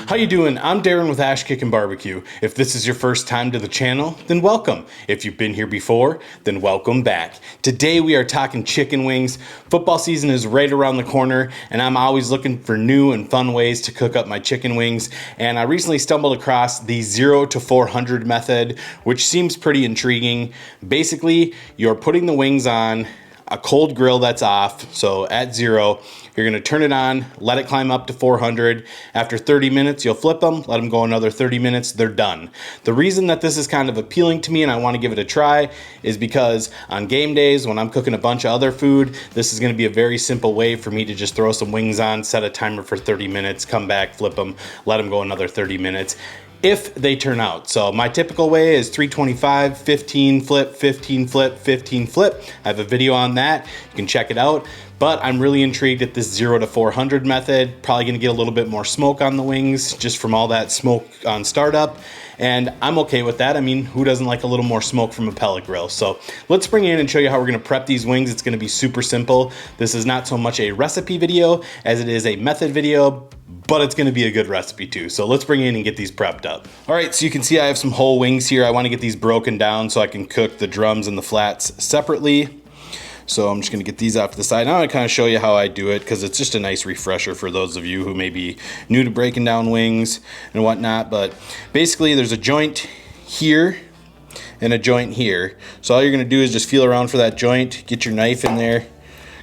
How you doing? I'm Darren with Kickin BBQ. If this is your first time to the channel, then welcome. If you've been here before, then welcome back. Today we are talking chicken wings. Football season is right around the corner, and I'm always looking for new and fun ways to cook up my chicken wings. And I recently stumbled across the 0 to 400 method, which seems pretty intriguing. Basically, you're putting the wings on a cold grill that's off, so at 0. You're gonna turn it on, let it climb up to 400. After 30 minutes, you'll flip them, let them go another 30 minutes, they're done. The reason that this is kind of appealing to me and I wanna give it a try is because on game days, when I'm cooking a bunch of other food, this is gonna be a very simple way for me to just throw some wings on, set a timer for 30 minutes, come back, flip them, let them go another 30 minutes. If they turn out. So my typical way is 325, 15 flip, 15 flip, 15 flip. I have a video on that. You can check it out. But I'm really intrigued at this 0 to 400 method. Probably gonna get a little bit more smoke on the wings just from all that smoke on startup. And I'm okay with that. I mean, who doesn't like a little more smoke from a pellet grill? So let's bring in and show you how we're gonna prep these wings. It's gonna be super simple. This is not so much a recipe video as it is a method video, but it's gonna be a good recipe too. So let's bring in and get these prepped up. All right, so you can see I have some whole wings here. I wanna get these broken down so I can cook the drums and the flats separately. So I'm just gonna get these off to the side. Now I'm gonna kind of show you how I do it because it's just a nice refresher for those of you who may be new to breaking down wings and whatnot. But basically there's a joint here and a joint here. So all you're gonna do is just feel around for that joint, get your knife in there,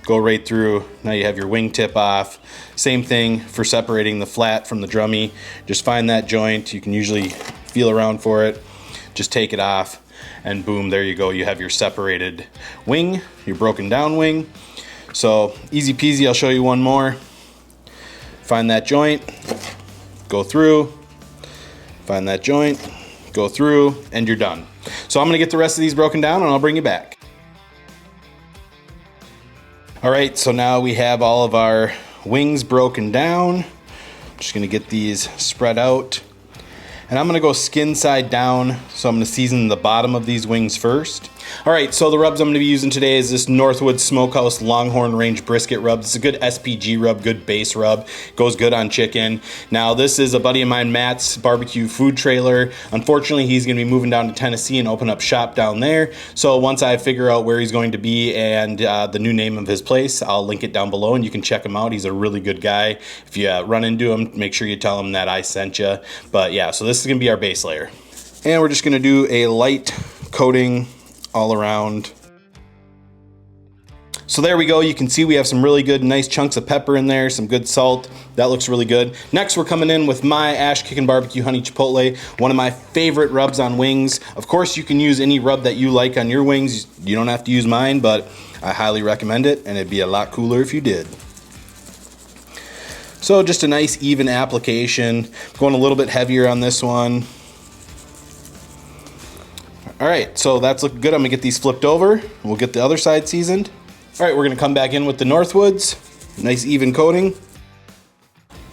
go right through. Now you have your wing tip off. Same thing for separating the flat from the drummy. Just find that joint. You can usually feel around for it. Just take it off and boom, there you go. You have your separated wing, your broken down wing. So easy peasy, I'll show you one more. Find that joint, go through, find that joint, go through, and you're done. So I'm gonna get the rest of these broken down and I'll bring you back. All right, so now we have all of our wings broken down. I'm just gonna get these spread out. And I'm gonna go skin side down, so I'm gonna season the bottom of these wings first. All right, so the rubs I'm gonna be using today is this Northwood Smokehouse Longhorn Range Brisket rub. It's a good SPG rub, good base rub. Goes good on chicken. Now, this is a buddy of mine, Matt's barbecue food trailer. Unfortunately, he's gonna be moving down to Tennessee and open up shop down there. So once I figure out where he's going to be and the new name of his place, I'll link it down below and you can check him out. He's a really good guy. If you run into him, make sure you tell him that I sent you. But yeah, so this is gonna be our base layer. And we're just gonna do a light coating all around. So there we go. You can see we have some really good, nice chunks of pepper in there, some good salt. That looks really good. Next, we're coming in with my Kickin BBQ Honey Chipotle, one of my favorite rubs on wings. Of course, you can use any rub that you like on your wings. You don't have to use mine, but I highly recommend it, and it'd be a lot cooler if you did. So just a nice, even application. Going a little bit heavier on this one. All right, so that's looking good. I'm gonna get these flipped over. We'll get the other side seasoned. All right, we're gonna come back in with the Northwoods. Nice even coating.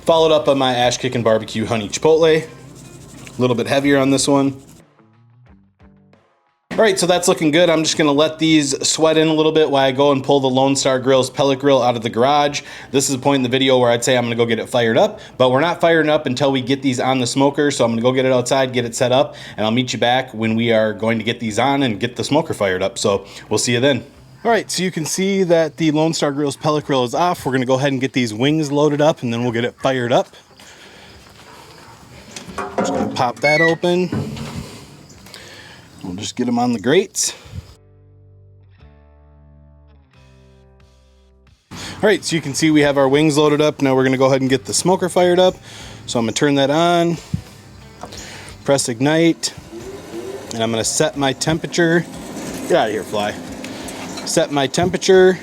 Followed up on my Kickin BBQ Honey Chipotle. A little bit heavier on this one. All right, so that's looking good. I'm just gonna let these sweat in a little bit while I go and pull the Lone Star Grill's pellet grill out of the garage. This is a point in the video where I'd say I'm gonna go get it fired up, but we're not firing up until we get these on the smoker. So I'm gonna go get it outside, get it set up, and I'll meet you back when we are going to get these on and get the smoker fired up. So we'll see you then. All right, so you can see that the Lone Star Grill's pellet grill is off. We're gonna go ahead and get these wings loaded up and then we'll get it fired up. Just gonna pop that open. We'll just get them on the grates. All right, so you can see we have our wings loaded up. Now we're gonna go ahead and get the smoker fired up. So I'm gonna turn that on, press ignite, and I'm gonna set my temperature. Get out of here, fly. Set my temperature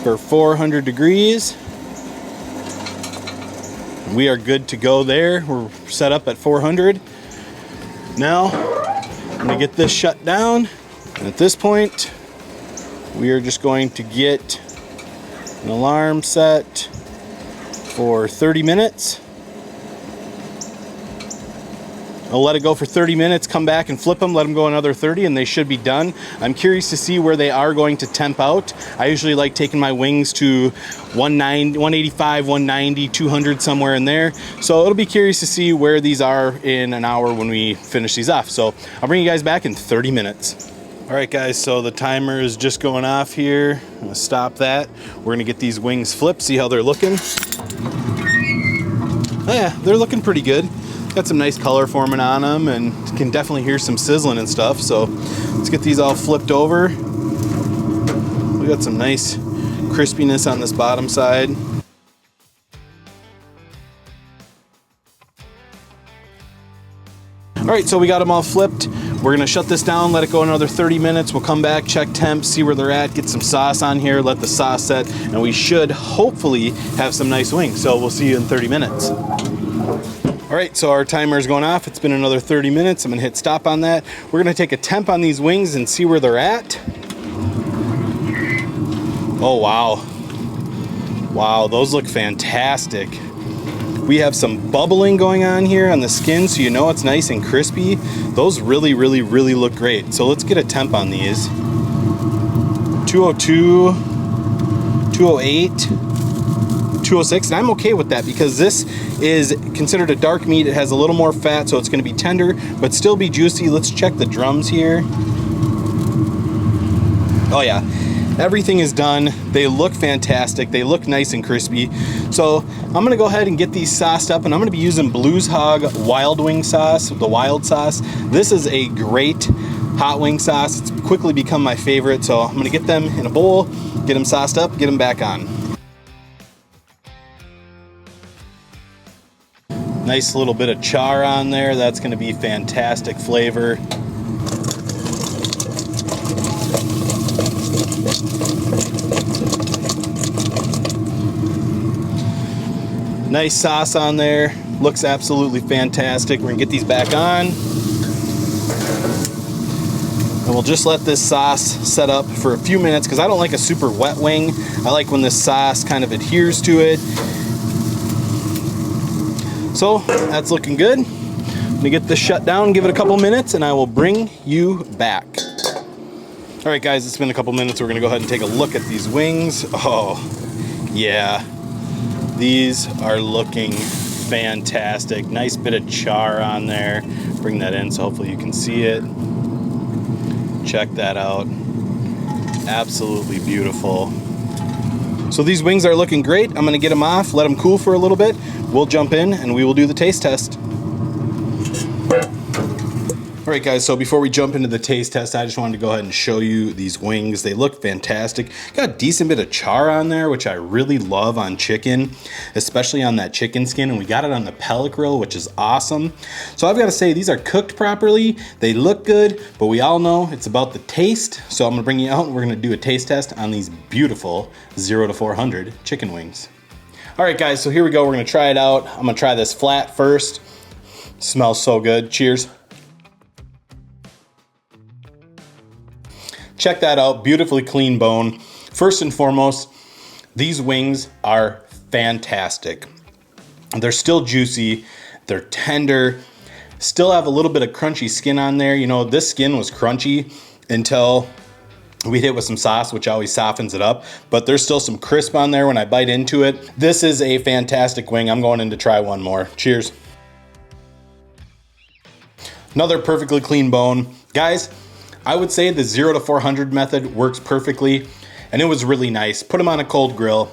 for 400 degrees. We are good to go there. We're set up at 400. Now, I'm gonna get this shut down. And at this point, we are just going to get an alarm set for 30 minutes. I'll let it go for 30 minutes, come back and flip them, let them go another 30, and they should be done. I'm curious to see where they are going to temp out. I usually like taking my wings to 185, 190, 200, somewhere in there. So it'll be curious to see where these are in an hour when we finish these off. So I'll bring you guys back in 30 minutes. All right, guys, so the timer is just going off here. I'm gonna stop that. We're gonna get these wings flipped, see how they're looking. Oh yeah, they're looking pretty good. Got some nice color forming on them and can definitely hear some sizzling and stuff. So let's get these all flipped over. We got some nice crispiness on this bottom side. All right, so we got them all flipped. We're gonna shut this down, let it go another 30 minutes. We'll come back, check temps, see where they're at, get some sauce on here, let the sauce set, and we should hopefully have some nice wings. So we'll see you in 30 minutes. All right, so our timer is going off. It's been another 30 minutes. I'm gonna hit stop on that. We're gonna take a temp on these wings and see where they're at. Oh, wow. Wow, those look fantastic. We have some bubbling going on here on the skin, so you know it's nice and crispy. Those really, really, really look great. So let's get a temp on these. 202, 208, 206, and I'm okay with that because this is considered a dark meat. It has a little more fat, so it's gonna be tender, but still be juicy. Let's check the drums here. Oh yeah. Everything is done. They look fantastic. They look nice and crispy. So I'm gonna go ahead and get these sauced up, and I'm gonna be using Blues Hog Wild Wing Sauce, the wild sauce. This is a great hot wing sauce. It's quickly become my favorite. So I'm gonna get them in a bowl, get them sauced up, get them back on. Nice little bit of char on there. That's gonna be fantastic flavor. Nice sauce on there, looks absolutely fantastic. We're gonna get these back on. And we'll just let this sauce set up for a few minutes because I don't like a super wet wing. I like when this sauce kind of adheres to it. So that's looking good. I'm gonna get this shut down, give it a couple minutes, and I will bring you back. All right, guys, it's been a couple minutes. We're gonna go ahead and take a look at these wings. Oh, yeah. These are looking fantastic. Nice bit of char on there. Bring that in so hopefully you can see it. Check that out. Absolutely beautiful. So these wings are looking great. I'm gonna get them off, let them cool for a little bit. We'll jump in and we will do the taste test. All right, guys, so before we jump into the taste test, I just wanted to go ahead and show you these wings. They look fantastic. Got a decent bit of char on there, which I really love on chicken, especially on that chicken skin, and we got it on the pellet grill, which is awesome. So I've got to say, these are cooked properly. They look good, but we all know it's about the taste. So I'm gonna bring you out and we're gonna do a taste test on these beautiful 0 to 400 chicken wings. All right, guys, so here we go. We're gonna try it out. I'm gonna try this flat first. Smells so good. Cheers. Check that out, beautifully clean bone. First and foremost, these wings are fantastic. They're still juicy, they're tender, still have a little bit of crunchy skin on there. You know, this skin was crunchy until we hit with some sauce, which always softens it up, but there's still some crisp on there when I bite into it. This is a fantastic wing. I'm going in to try one more. Cheers. Another perfectly clean bone. Guys, I would say the 0 to 400 method works perfectly, and it was really nice. Put them on a cold grill,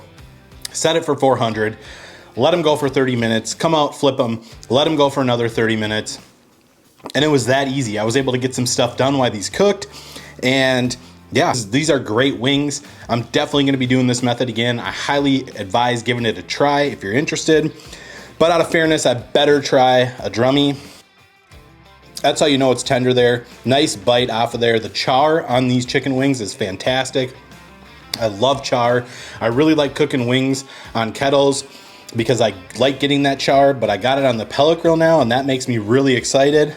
set it for 400, let them go for 30 minutes, come out, flip them, let them go for another 30 minutes. And it was that easy. I was able to get some stuff done while these cooked, and yeah, these are great wings. I'm definitely gonna be doing this method again. I highly advise giving it a try if you're interested. But out of fairness, I better try a drummy. That's how you know it's tender there. Nice bite off of there. The char on these chicken wings is fantastic. I love char. I really like cooking wings on kettles because I like getting that char, but I got it on the pellet grill now, and that makes me really excited.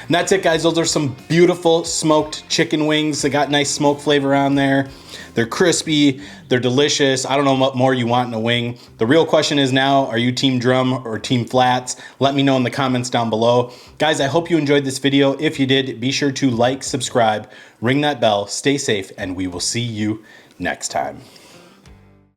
And that's it, guys. Those are some beautiful smoked chicken wings. They got nice smoke flavor on there. They're crispy, they're delicious. I don't know what more you want in a wing. The real question is now, are you team drum or team flats? Let me know in the comments down below. Guys, I hope you enjoyed this video. If you did, be sure to like, subscribe, ring that bell, stay safe, and we will see you next time.